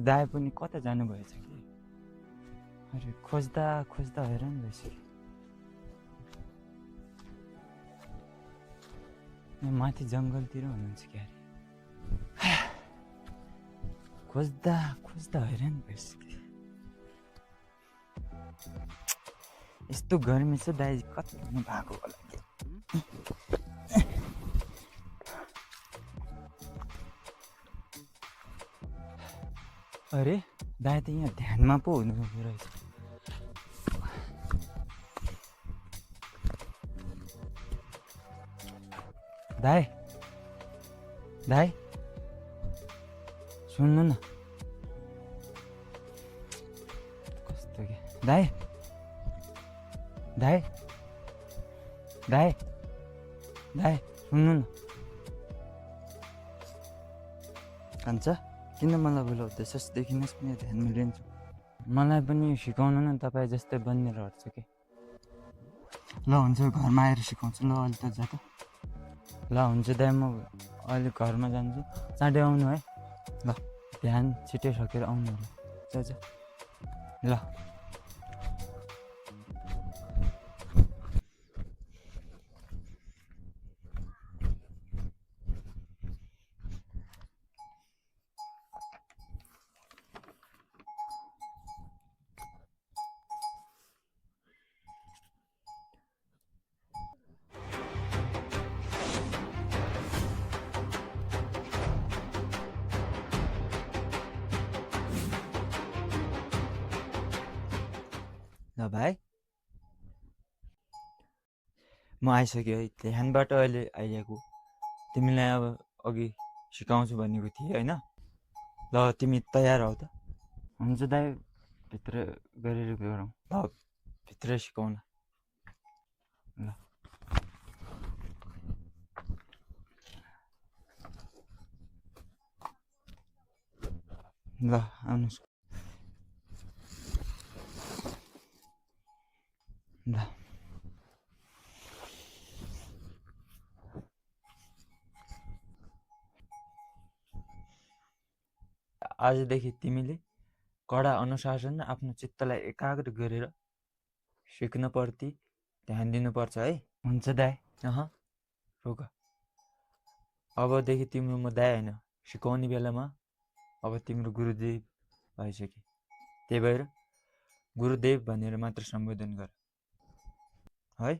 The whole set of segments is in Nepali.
दाइ पनि कता जानुभएछ कि? अरे खोज्दा खोज्दा हैरान भइसक्यो। माथि जङ्गलतिर हुनुहुन्छ क्या अरे। खोज्दा खोज्दा हैरान भइसक्यो। यस्तो गर्मी छ दाइ कति हुनु भएको होला कि? अरे दाइ त यहाँ ध्यानमा पो हुनुहुँदो रहेछ। दाइ दाइ सुन्नु न। कस्तो के दाइ दाइ दाइ दाइ सुन्नु न। कान्छा किन मलाई बोलाउँदैछस्? देखिनुहोस् पनि ध्यानमा लिन्छु। मलाई पनि सिकाउनु न, तपाईँ जस्तै बन्नेर हट्छ कि। ल हुन्छ घरमा आएर सिकाउँछु। ल अहिले त जा त। ल हुन्छ दाइ म अहिले घरमा जान्छु। चाँडै आउनु है। ल बिहान छिटै सकेर आउनु होला। जा जा ल। ल भाइ म आइसकेँ है। ध्यानबाट अहिले आइएको। तिमीलाई अब अघि सिकाउँछु भनेको थिएँ होइन? ल तिमी तयार हौ त? हुन्छ दाइ भित्र गरेर गरौँ। ल भित्र सिकाउन। ल ल आउनुहोस्। ल आजदेखि तिमीले कडा अनुशासन र आफ्नो चित्तलाई एकाग्र गरेर सिक्नप्रति ध्यान दिनुपर्छ है। हुन्छ दाइ। रोक। अबदेखि तिम्रो म दाइ होइन, सिकाउने बेलामा अब तिम्रो गुरुदेव भइसक्यो। त्यही भएर गुरुदेव भनेर मात्र सम्बोधन गर है।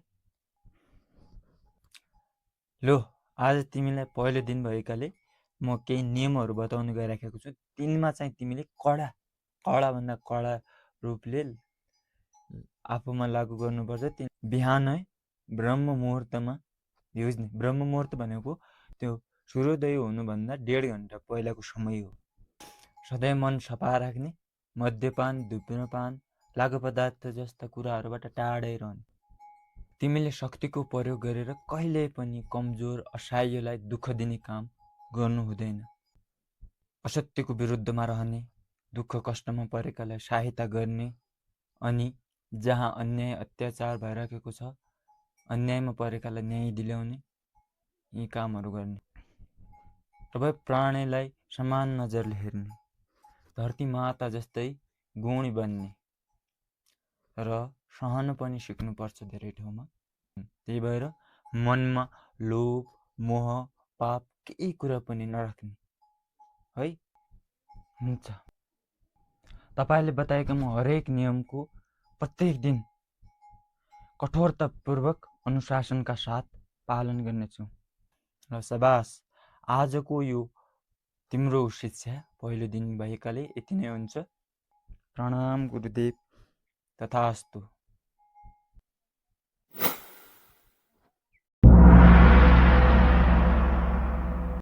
लो आज तिमीलाई पहिलो दिन भएकाले म केही नियमहरू बताउन गइराखेको छु। तिनमा चाहिँ तिमीले कडाभन्दा कडा रूपले आफूमा लागू गर्नुपर्छ। बिहानै ब्रह्म मुहुर्तमा बुझ्ने। ब्रह्म मुहुर्त भनेको त्यो सूर्योदय हुनुभन्दा 1.5 घन्टा पहिलाको समय हो। सधैँ मन सफा राख्ने, मद्यपान, धुम्रपान, लागु पदार्थ जस्ता कुराहरूबाट टाढै रहने। तिमीले शक्तिको प्रयोग गरेर कहिल्यै पनि कमजोर असहायलाई दुःख दिने काम गर्नु हुँदैन। असत्यको विरुद्धमा रहने, दुःख कष्टमा परेकालाई सहायता गर्ने अनि जहाँ अन्याय अत्याचार भइरहेको छ अन्यायमा परेकालाई न्याय दिलाउने यी कामहरू गर्ने। तपाईँ प्राणीलाई समान नजरले हेर्ने, धरती माता जस्तै गुणी बन्ने र सहन पनि सिक्नुपर्छ धेरै ठाउँमा। त्यही भएर मनमा लोभ, मोह, पाप केही कुरा पनि नराख्ने है। हुन्छ तपाईँले बताएका म हरेक नियमको प्रत्येक दिन कठोरतापूर्वक अनुशासनका साथ पालन गर्नेछु। र सबास, आजको यो तिम्रो शिक्षा पहिलो दिन भएकाले यति नै हुन्छ। प्रणाम गुरुदेव। तथास्तु।